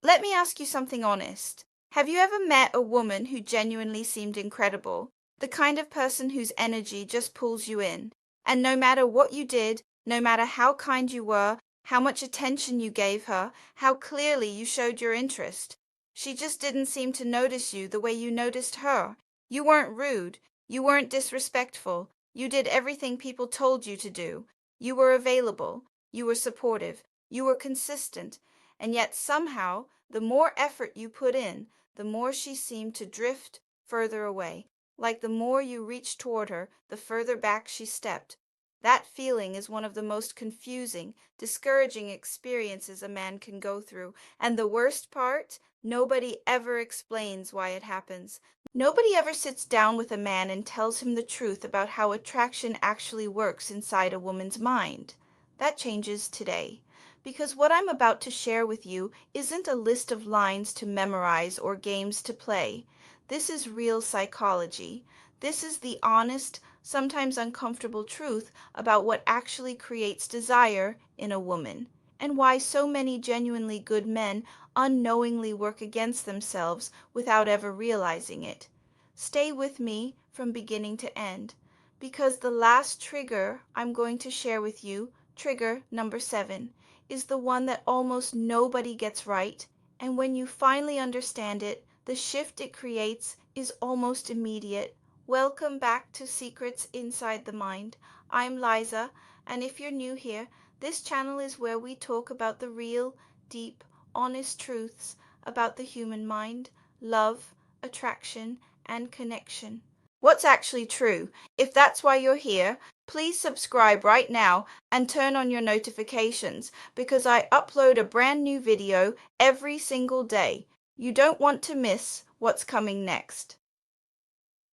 Let me ask you something honest. Have you ever met a woman who genuinely seemed incredible? The kind of person whose energy just pulls you in. And no matter what you did, no matter how kind you were, how much attention you gave her, how clearly you showed your interest, she just didn't seem to notice you the way you noticed her. You weren't rude. You weren't disrespectful. You did everything people told you to do. You were available. You were supportive. You were consistent. And yet somehow, the more effort you put in, the more she seemed to drift further away. Like the more you reached toward her, the further back she stepped. That feeling is one of the most confusing, discouraging experiences a man can go through. And the worst part, nobody ever explains why it happens. Nobody ever sits down with a man and tells him the truth about how attraction actually works inside a woman's mind. That changes today. Because what I'm about to share with you isn't a list of lines to memorize or games to play. This is real psychology. This is the honest, sometimes uncomfortable truth about what actually creates desire in a woman, and why so many genuinely good men unknowingly work against themselves without ever realizing it. Stay with me from beginning to end, because the last trigger I'm going to share with you, trigger number 7, is the one that almost nobody gets right, and when you finally understand it, the shift it creates is almost immediate. Welcome back to Secrets Inside the Mind. I'm Liza, and if you're new here, this channel is where we talk about the real, deep, honest truths about the human mind, love, attraction, and connection. What's actually true? If that's why you're here, please subscribe right now and turn on your notifications because I upload a brand new video every single day. You don't want to miss what's coming next.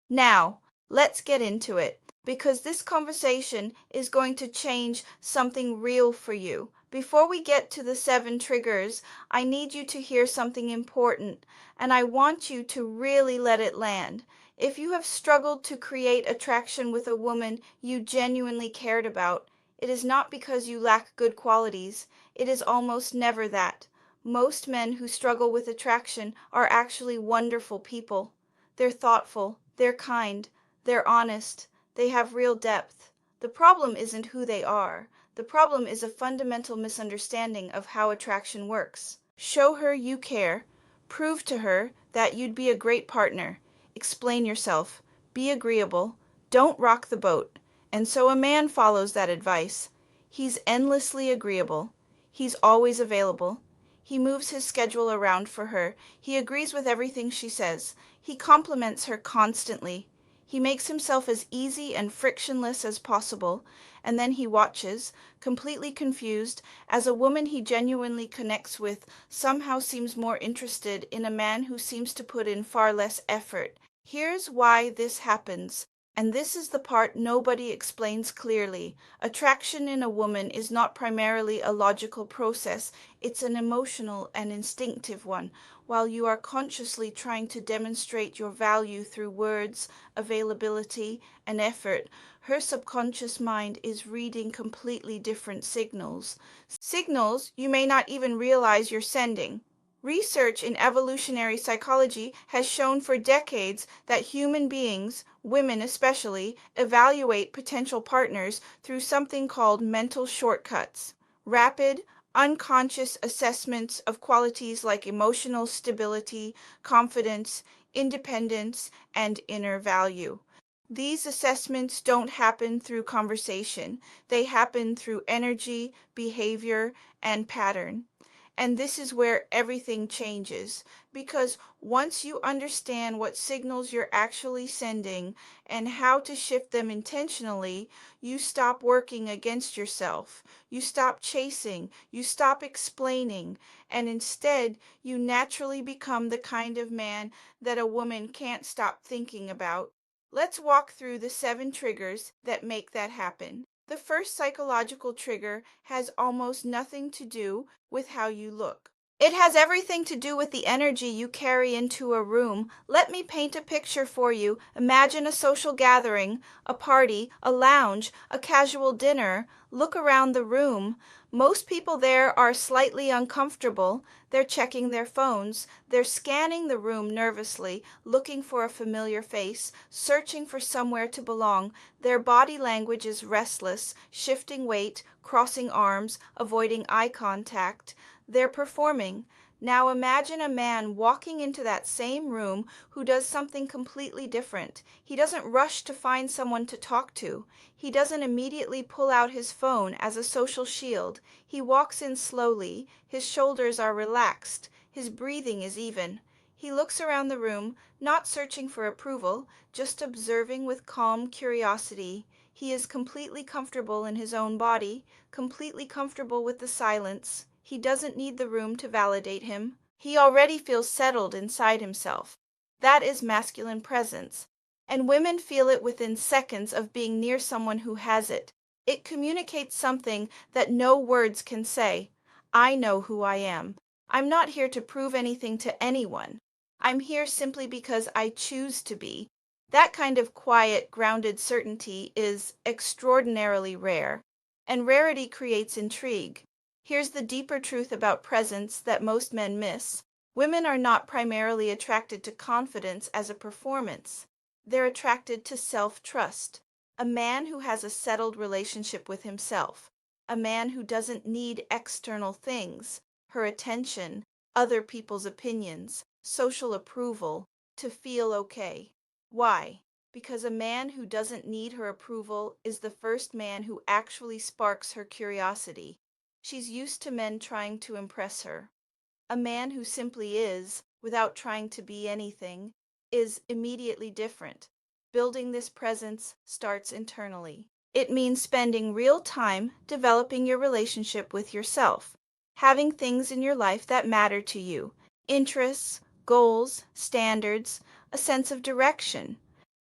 Now, let's get into it because this conversation is going to change something real for you. Before we get to the 7 triggers, I need you to hear something important, and I want you to really let it land. If you have struggled to create attraction with a woman you genuinely cared about, it is not because you lack good qualities. It is almost never that. Most men who struggle with attraction are actually wonderful people. They're thoughtful, they're kind, they're honest, they have real depth. The problem isn't who they are. The problem is a fundamental misunderstanding of how attraction works. Show her you care. Prove to her that you'd be a great partner. Explain yourself. Be agreeable. Don't rock the boat. And so a man follows that advice. He's endlessly agreeable. He's always available. He moves his schedule around for her. He agrees with everything she says. He compliments her constantly. He makes himself as easy and frictionless as possible, and then he watches, completely confused, as a woman he genuinely connects with somehow seems more interested in a man who seems to put in far less effort. Here's why this happens. And this is the part nobody explains clearly. Attraction in a woman is not primarily a logical process, it's an emotional and instinctive one. While you are consciously trying to demonstrate your value through words, availability, and effort, her subconscious mind is reading completely different signals. Signals you may not even realize you're sending. Research in evolutionary psychology has shown for decades that human beings, women especially, evaluate potential partners through something called mental shortcuts. Rapid, unconscious assessments of qualities like emotional stability, confidence, independence, and inner value. These assessments don't happen through conversation. They happen through energy, behavior, and pattern. And this is where everything changes, because once you understand what signals you're actually sending and how to shift them intentionally, you stop working against yourself. You stop chasing, you stop explaining, and instead you naturally become the kind of man that a woman can't stop thinking about. Let's walk through the 7 triggers that make that happen. The first psychological trigger has almost nothing to do with how you look. It has everything to do with the energy you carry into a room. Let me paint a picture for you. Imagine a social gathering, a party, a lounge, a casual dinner. Look around the room. Most people there are slightly uncomfortable. They're checking their phones. They're scanning the room nervously, looking for a familiar face, searching for somewhere to belong. Their body language is restless, shifting weight, crossing arms, avoiding eye contact. They're performing. Now imagine a man walking into that same room who does something completely different. He doesn't rush to find someone to talk to. He doesn't immediately pull out his phone as a social shield. He walks in slowly. His shoulders are relaxed. His breathing is even. He looks around the room, not searching for approval, just observing with calm curiosity. He is completely comfortable in his own body, completely comfortable with the silence. He doesn't need the room to validate him. He already feels settled inside himself. That is masculine presence. And women feel it within seconds of being near someone who has it. It communicates something that no words can say. I know who I am. I'm not here to prove anything to anyone. I'm here simply because I choose to be. That kind of quiet, grounded certainty is extraordinarily rare, and rarity creates intrigue. Here's the deeper truth about presence that most men miss. Women are not primarily attracted to confidence as a performance. They're attracted to self-trust. A man who has a settled relationship with himself. A man who doesn't need external things, her attention, other people's opinions, social approval, to feel okay. Why? Because a man who doesn't need her approval is the first man who actually sparks her curiosity. She's used to men trying to impress her. A man who simply is, without trying to be anything, is immediately different. Building this presence starts internally. It means spending real time developing your relationship with yourself, having things in your life that matter to you, interests, goals, standards, a sense of direction.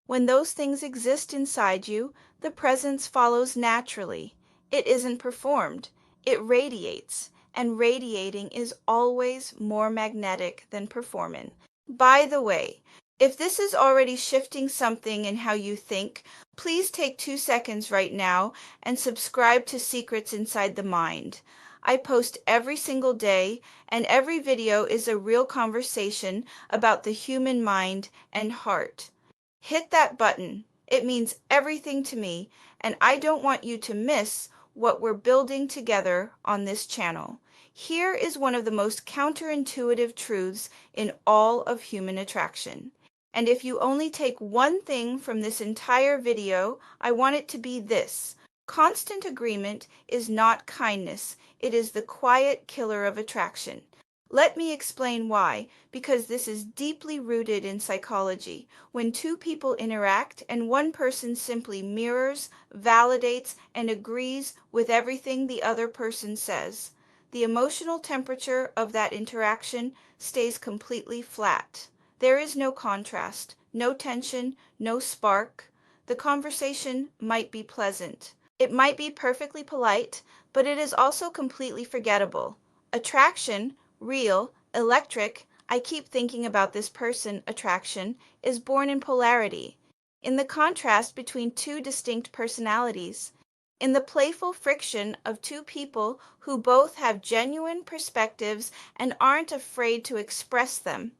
When those things exist inside you, the presence follows naturally. It isn't performed. It radiates, and radiating is always more magnetic than performing. By the way, if this is already shifting something in how you think, please take 2 seconds right now and subscribe to Secrets Inside the Mind. I post every single day, and every video is a real conversation about the human mind and heart. Hit that button. It means everything to me, and I don't want you to miss what we're building together on this channel. Here is one of the most counterintuitive truths in all of human attraction. And if you only take one thing from this entire video, I want it to be this. Constant agreement is not kindness. It is the quiet killer of attraction. Let me explain why, because this is deeply rooted in psychology. When two people interact and one person simply mirrors, validates, and agrees with everything the other person says, the emotional temperature of that interaction stays completely flat. There is no contrast, no tension, no spark. The conversation might be pleasant. It might be perfectly polite, but it is also completely forgettable. Attraction, real, electric, I keep thinking about this person attraction, is born in polarity, in the contrast between two distinct personalities, in the playful friction of two people who both have genuine perspectives and aren't afraid to express them.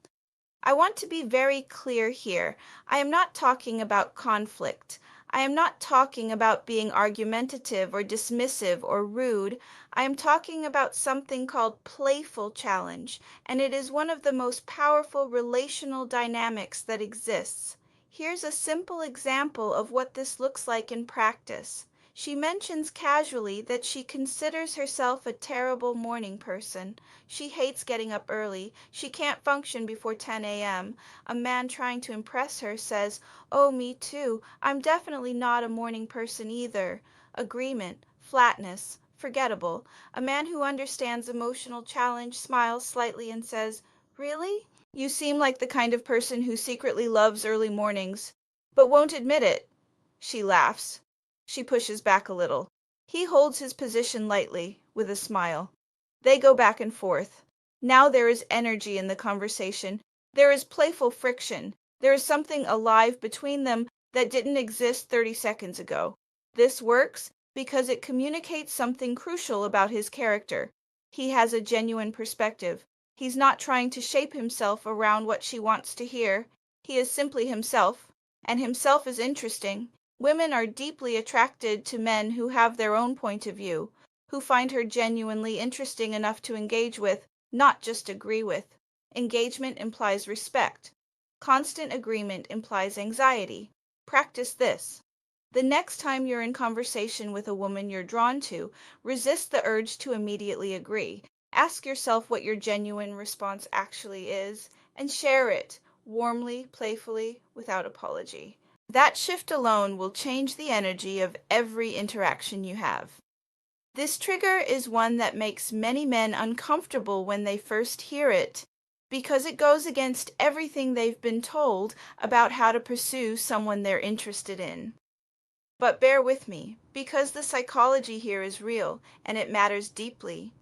I want to be very clear here. I am not talking about conflict. I am not talking about being argumentative or dismissive or rude. I am talking about something called playful challenge, and it is one of the most powerful relational dynamics that exists. Here's a simple example of what this looks like in practice. She mentions casually that she considers herself a terrible morning person. She hates getting up early. She can't function before 10 a.m. A man trying to impress her says, "Oh, me too. I'm definitely not a morning person either." Agreement, flatness, forgettable. A man who understands emotional challenge smiles slightly and says, "Really? You seem like the kind of person who secretly loves early mornings, but won't admit it." She laughs. She pushes back a little. He holds his position lightly, with a smile. They go back and forth. Now there is energy in the conversation. There is playful friction. There is something alive between them that didn't exist 30 seconds ago. This works because it communicates something crucial about his character. He has a genuine perspective. He's not trying to shape himself around what she wants to hear. He is simply himself, and himself is interesting. Women are deeply attracted to men who have their own point of view, who find her genuinely interesting enough to engage with, not just agree with. Engagement implies respect. Constant agreement implies anxiety. Practice this. The next time you're in conversation with a woman you're drawn to, resist the urge to immediately agree. Ask yourself what your genuine response actually is and share it warmly, playfully, without apology. That shift alone will change the energy of every interaction you have. This trigger is one that makes many men uncomfortable when they first hear it, because it goes against everything they've been told about how to pursue someone they're interested in. But bear with me, because the psychology here is real and it matters deeply.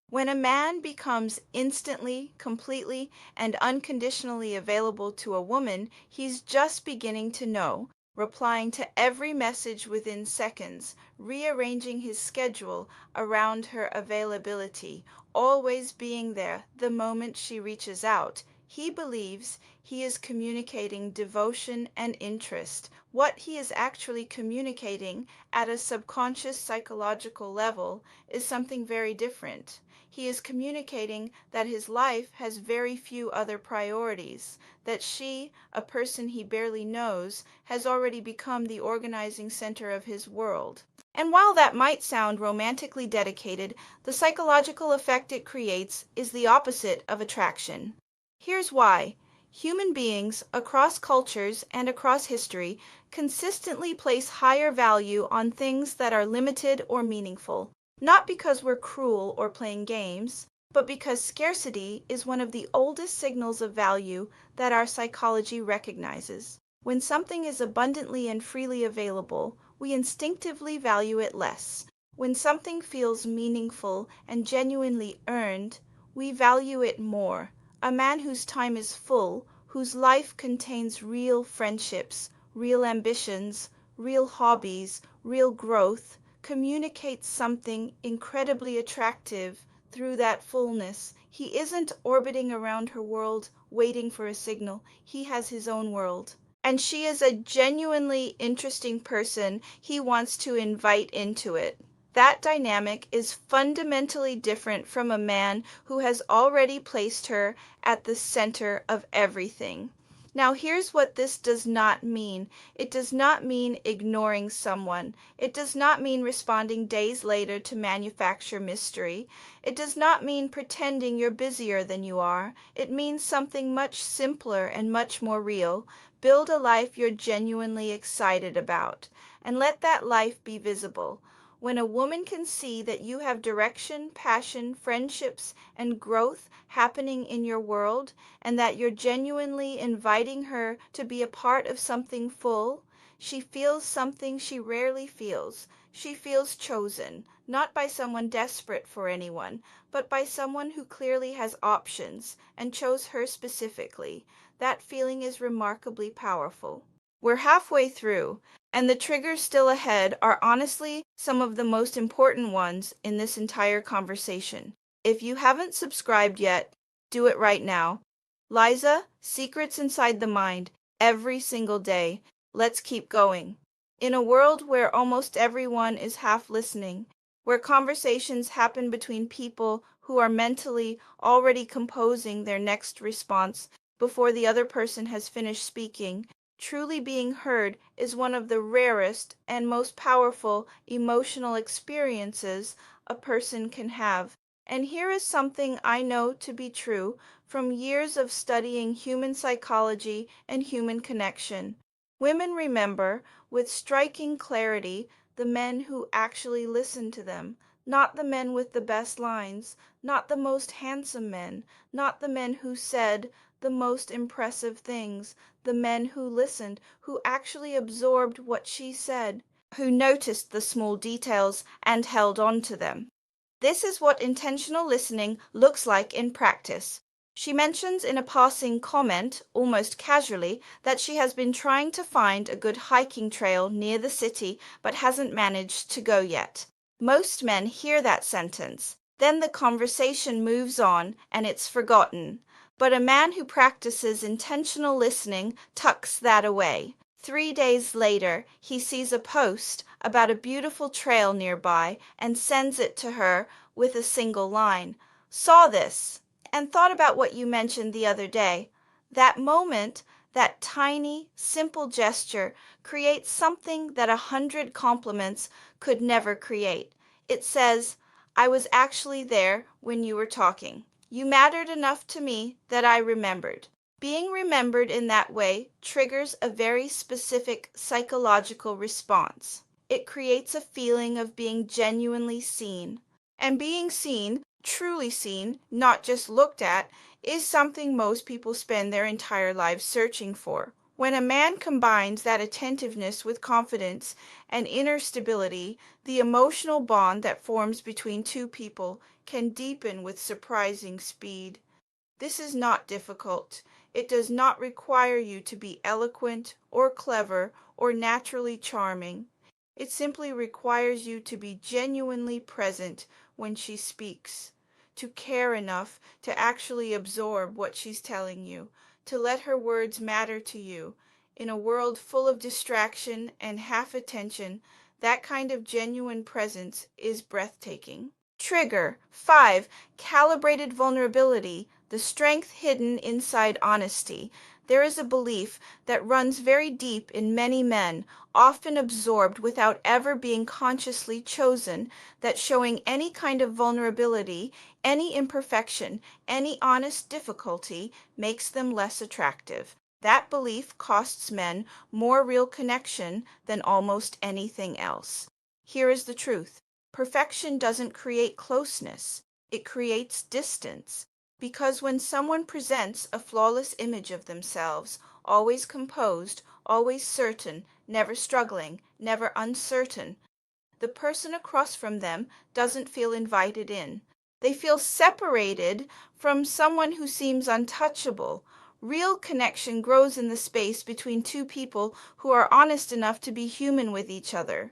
When a man becomes instantly, completely, and unconditionally available to a woman he's just beginning to know, replying to every message within seconds, rearranging his schedule around her availability, always being there the moment she reaches out, he believes he is communicating devotion and interest. What he is actually communicating at a subconscious psychological level is something very different. He is communicating that his life has very few other priorities, that she, a person he barely knows, has already become the organizing center of his world. And while that might sound romantically dedicated, the psychological effect it creates is the opposite of attraction. Here's why. Human beings, across cultures and across history, consistently place higher value on things that are limited or meaningful. Not because we're cruel or playing games, but because scarcity is one of the oldest signals of value that our psychology recognizes. When something is abundantly and freely available, we instinctively value it less. When something feels meaningful and genuinely earned, we value it more. A man whose time is full, whose life contains real friendships, real ambitions, real hobbies, real growth, communicates something incredibly attractive through that fullness. He isn't orbiting around her world waiting for a signal. He has his own world. And she is a genuinely interesting person he wants to invite into it. That dynamic is fundamentally different from a man who has already placed her at the center of everything. Now, here's what this does not mean. It does not mean ignoring someone. It does not mean responding days later to manufacture mystery. It does not mean pretending you're busier than you are. It means something much simpler and much more real. Build a life you're genuinely excited about, and let that life be visible. When a woman can see that you have direction, passion, friendships, and growth happening in your world, and that you're genuinely inviting her to be a part of something full, she feels something she rarely feels. She feels chosen, not by someone desperate for anyone, but by someone who clearly has options and chose her specifically. That feeling is remarkably powerful. We're halfway through, and the triggers still ahead are honestly some of the most important ones in this entire conversation. If you haven't subscribed yet, do it right now. Liza, Secrets Inside the Mind, every single day. Let's keep going. In a world where almost everyone is half listening, where conversations happen between people who are mentally already composing their next response before the other person has finished speaking, truly being heard is one of the rarest and most powerful emotional experiences a person can have. And here is something I know to be true from years of studying human psychology and human connection. Women remember with striking clarity the men who actually listened to them, not the men with the best lines, not the most handsome men, not the men who said the most impressive things, the men who listened, who actually absorbed what she said, who noticed the small details and held on to them. This is what intentional listening looks like in practice. She mentions in a passing comment, almost casually, that she has been trying to find a good hiking trail near the city but hasn't managed to go yet. Most men hear that sentence. Then the conversation moves on and it's forgotten. But a man who practices intentional listening tucks that away. 3 days later, he sees a post about a beautiful trail nearby and sends it to her with a single line. Saw this and thought about what you mentioned the other day. That moment, that tiny, simple gesture creates something that 100 compliments could never create. It says, I was actually there when you were talking. You mattered enough to me that I remembered. Being remembered in that way triggers a very specific psychological response. It creates a feeling of being genuinely seen. And being seen, truly seen, not just looked at, is something most people spend their entire lives searching for. When a man combines that attentiveness with confidence and inner stability, the emotional bond that forms between two people can deepen with surprising speed. This is not difficult. It does not require you to be eloquent or clever or naturally charming. It simply requires you to be genuinely present when she speaks, to care enough to actually absorb what she's telling you, to let her words matter to you. In a world full of distraction and half attention, that kind of genuine presence is breathtaking. Trigger 5. Calibrated vulnerability, the strength hidden inside honesty. There is a belief that runs very deep in many men, often absorbed without ever being consciously chosen, that showing any kind of vulnerability, any imperfection, any honest difficulty makes them less attractive. That belief costs men more real connection than almost anything else. Here is the truth. Perfection doesn't create closeness, it creates distance. Because when someone presents a flawless image of themselves, always composed, always certain, never struggling, never uncertain, the person across from them doesn't feel invited in. They feel separated from someone who seems untouchable. Real connection grows in the space between two people who are honest enough to be human with each other.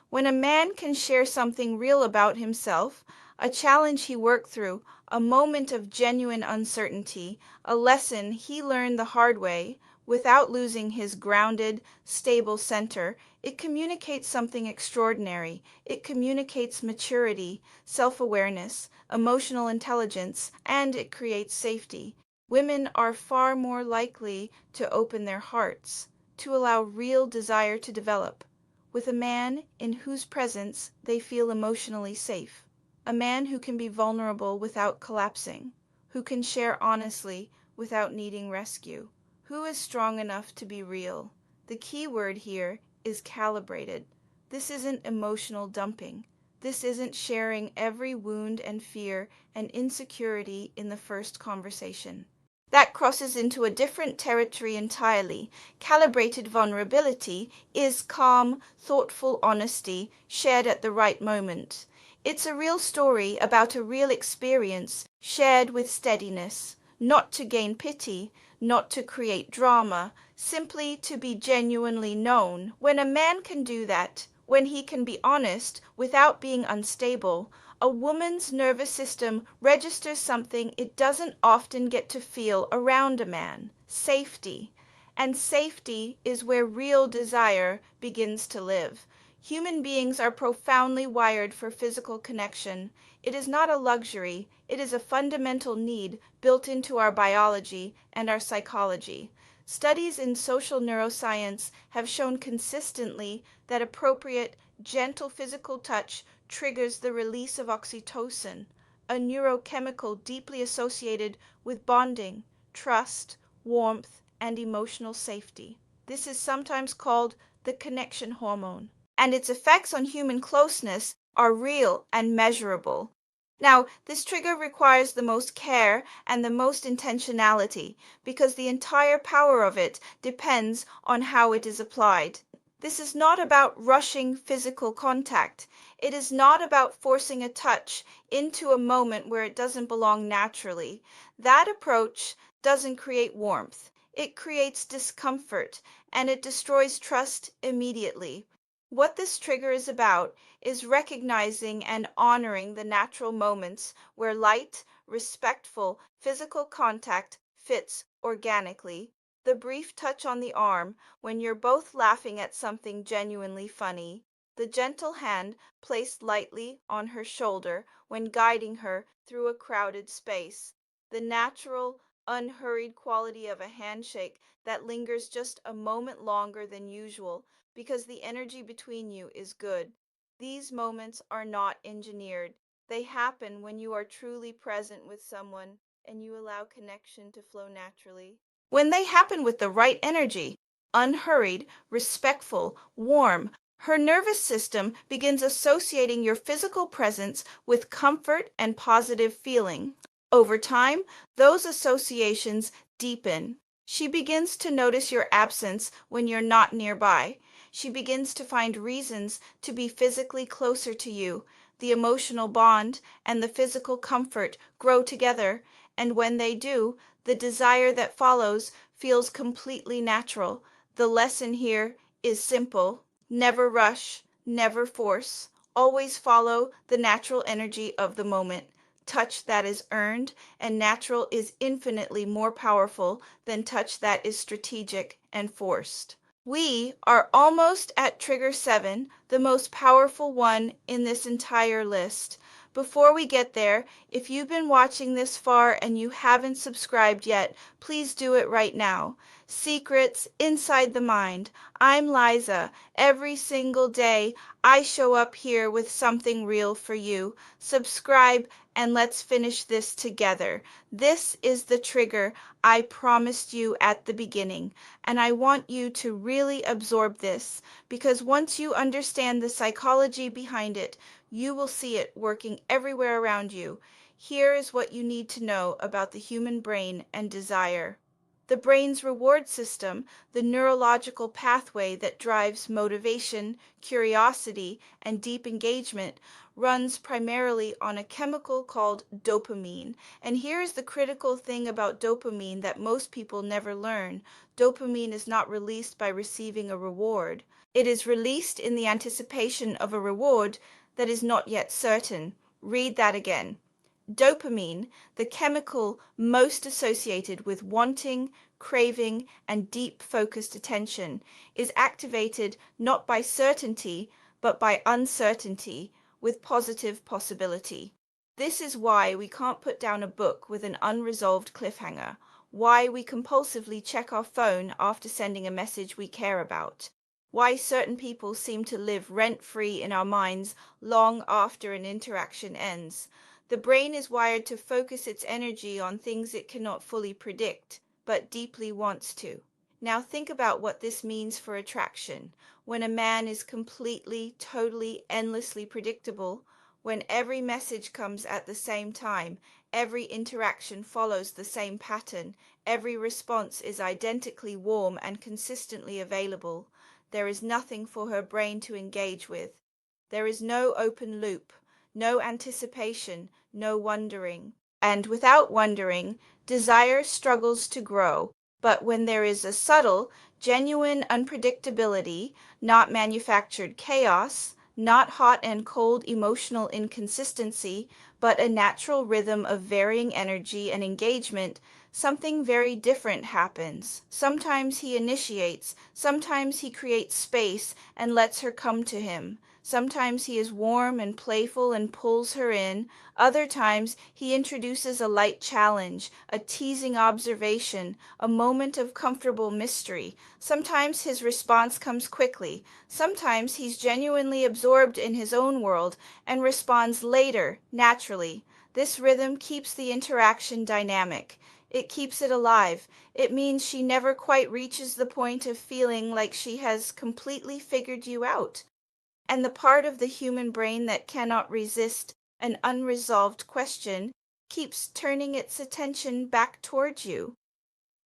When a man can share something real about himself, a challenge he worked through, a moment of genuine uncertainty, a lesson he learned the hard way, without losing his grounded, stable center, it communicates something extraordinary. It communicates maturity, self-awareness, emotional intelligence, and it creates safety. Women are far more likely to open their hearts, to allow real desire to develop, with a man in whose presence they feel emotionally safe. A man who can be vulnerable without collapsing, who can share honestly without needing rescue, who is strong enough to be real. The key word here is calibrated. This isn't emotional dumping. This isn't sharing every wound and fear and insecurity in the first conversation. That crosses into a different territory entirely. Calibrated vulnerability is calm, thoughtful honesty shared at the right moment. It's a real story about a real experience shared with steadiness, not to gain pity, not to create drama, simply to be genuinely known. When a man can do that, when he can be honest without being unstable, a woman's nervous system registers something it doesn't often get to feel around a man: safety. And safety is where real desire begins to live. Human beings are profoundly wired for physical connection. It is not a luxury, it is a fundamental need built into our biology and our psychology. Studies in social neuroscience have shown consistently that appropriate, gentle physical touch triggers the release of oxytocin, a neurochemical deeply associated with bonding, trust, warmth, and emotional safety. This is sometimes called the connection hormone, and its effects on human closeness are real and measurable. Now, this trigger requires the most care and the most intentionality because the entire power of it depends on how it is applied. This is not about rushing physical contact. It is not about forcing a touch into a moment where it doesn't belong naturally. That approach doesn't create warmth. It creates discomfort and it destroys trust immediately. What this trigger is about is recognizing and honoring the natural moments where light, respectful physical contact fits organically. The brief touch on the arm when you're both laughing at something genuinely funny, the gentle hand placed lightly on her shoulder when guiding her through a crowded space, the natural, unhurried quality of a handshake that lingers just a moment longer than usual because the energy between you is good. These moments are not engineered. They happen when you are truly present with someone and you allow connection to flow naturally. When they happen with the right energy, unhurried, respectful, warm, her nervous system begins associating your physical presence with comfort and positive feeling. Over time, those associations deepen. She begins to notice your absence when you're not nearby. She begins to find reasons to be physically closer to you. The emotional bond and the physical comfort grow together, and when they do, the desire that follows feels completely natural. The lesson here is simple. Never rush, never force. Always follow the natural energy of the moment. Touch that is earned and natural is infinitely more powerful than touch that is strategic and forced. We are almost at trigger 7, the most powerful one in this entire list. Before we get there, if you've been watching this far and you haven't subscribed yet, please do it right now. Secrets Inside the Mind. I'm Liza. Every single day, I show up here with something real for you. Subscribe and let's finish this together. This is the trigger I promised you at the beginning, and I want you to really absorb this because once you understand the psychology behind it, you will see it working everywhere around you. Here is what you need to know about the human brain and desire. The brain's reward system, the neurological pathway that drives motivation, curiosity, and deep engagement, runs primarily on a chemical called dopamine. And here's the critical thing about dopamine that most people never learn. Dopamine is not released by receiving a reward. It is released in the anticipation of a reward that is not yet certain. Read that again. Dopamine, the chemical most associated with wanting, craving, and deep focused attention, is activated not by certainty, but by uncertainty with positive possibility. This is why we can't put down a book with an unresolved cliffhanger, why we compulsively check our phone after sending a message we care about, why certain people seem to live rent-free in our minds long after an interaction ends. The brain is wired to focus its energy on things it cannot fully predict, but deeply wants to. Now think about what this means for attraction. When a man is completely, totally, endlessly predictable, when every message comes at the same time, every interaction follows the same pattern, every response is identically warm and consistently available, there is nothing for her brain to engage with. There is no open loop, no anticipation, no wondering. And without wondering, desire struggles to grow. But when there is a subtle, genuine unpredictability, not manufactured chaos, not hot and cold emotional inconsistency, but a natural rhythm of varying energy and engagement, something very different happens. Sometimes he initiates, sometimes he creates space and lets her come to him. Sometimes he is warm and playful and pulls her in. Other times he introduces a light challenge, a teasing observation, a moment of comfortable mystery. Sometimes his response comes quickly. Sometimes he's genuinely absorbed in his own world and responds later, naturally. This rhythm keeps the interaction dynamic. It keeps it alive. It means she never quite reaches the point of feeling like she has completely figured you out. And the part of the human brain that cannot resist an unresolved question keeps turning its attention back towards you.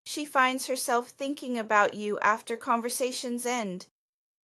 She finds herself thinking about you after conversations end.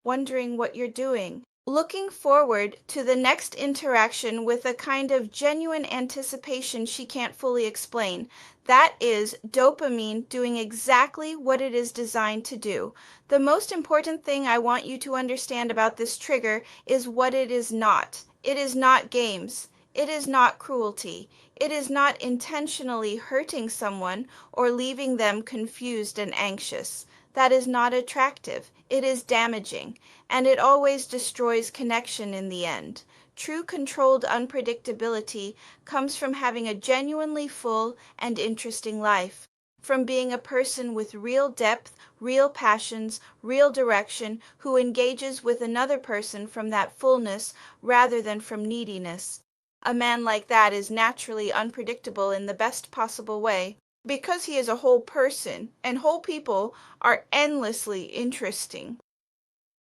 wondering what you're doing, looking forward to the next interaction with a kind of genuine anticipation she can't fully explain. That is dopamine doing exactly what it is designed to do. The most important thing I want you to understand about this trigger is what it is not. It is not games. It is not cruelty. It is not intentionally hurting someone or leaving them confused and anxious. That is not attractive. It is damaging, and it always destroys connection in the end. True controlled unpredictability comes from having a genuinely full and interesting life, from being a person with real depth, real passions, real direction, who engages with another person from that fullness rather than from neediness. A man like that is naturally unpredictable in the best possible way, because he is a whole person, and whole people are endlessly interesting.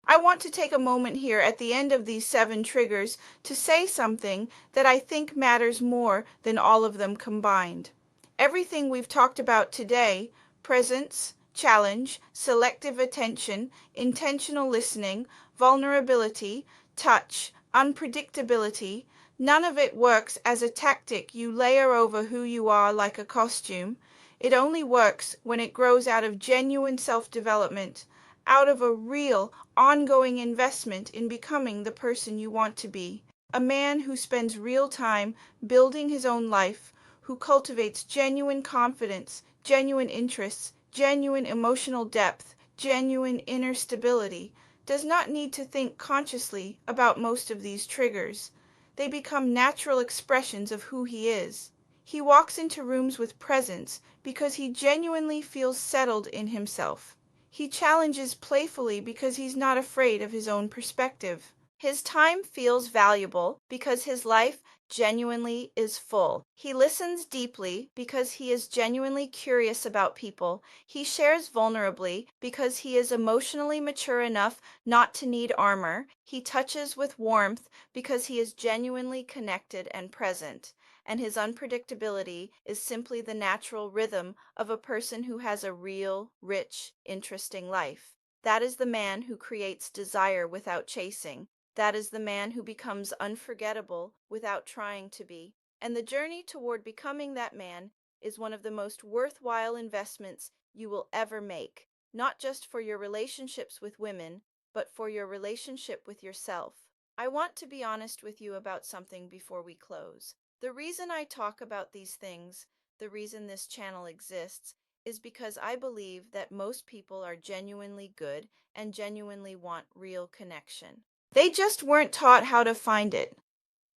I want to take a moment here at the end of these 7 triggers to say something that I think matters more than all of them combined. Everything we've talked about today, presence, challenge, selective attention, intentional listening, vulnerability, touch, unpredictability, none of it works as a tactic you layer over who you are like a costume. It only works when it grows out of genuine self-development, out of a real, ongoing investment in becoming the person you want to be. A man who spends real time building his own life, who cultivates genuine confidence, genuine interests, genuine emotional depth, genuine inner stability, does not need to think consciously about most of these triggers. They become natural expressions of who he is. He walks into rooms with presence because he genuinely feels settled in himself. He challenges playfully because he's not afraid of his own perspective. His time feels valuable because his life genuinely is full. He listens deeply because he is genuinely curious about people. He shares vulnerably because he is emotionally mature enough not to need armor. He touches with warmth because he is genuinely connected and present. And his unpredictability is simply the natural rhythm of a person who has a real, rich, interesting life. That is the man who creates desire without chasing. That is the man who becomes unforgettable without trying to be. And the journey toward becoming that man is one of the most worthwhile investments you will ever make, not just for your relationships with women, but for your relationship with yourself. I want to be honest with you about something before we close. The reason I talk about these things, the reason this channel exists, is because I believe that most people are genuinely good and genuinely want real connection. They just weren't taught how to find it.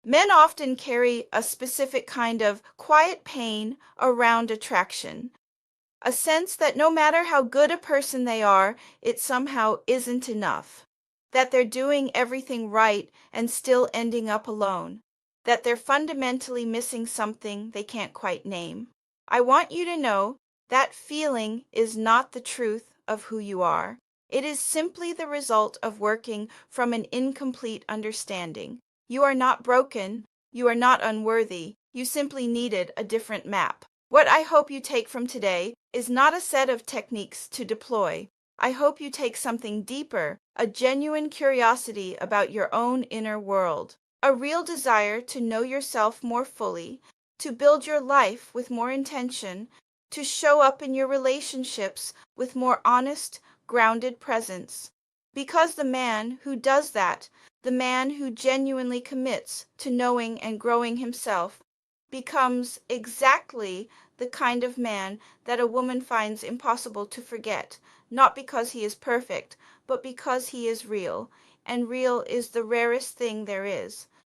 Men often carry a specific kind of quiet pain around attraction, a sense that no matter how good a person they are, it somehow isn't enough, that they're doing everything right and still ending up alone, that they're fundamentally missing something they can't quite name. I want you to know that feeling is not the truth of who you are. It is simply the result of working from an incomplete understanding. You are not broken. You are not unworthy. You simply needed a different map. What I hope you take from today is not a set of techniques to deploy. I hope you take something deeper, a genuine curiosity about your own inner world, a real desire to know yourself more fully, to build your life with more intention, to show up in your relationships with more honest, grounded presence. Because the man who does that, the man who genuinely commits to knowing and growing himself, becomes exactly the kind of man that a woman finds impossible to forget, not because he is perfect, but because he is real, and real is the rarest thing there is.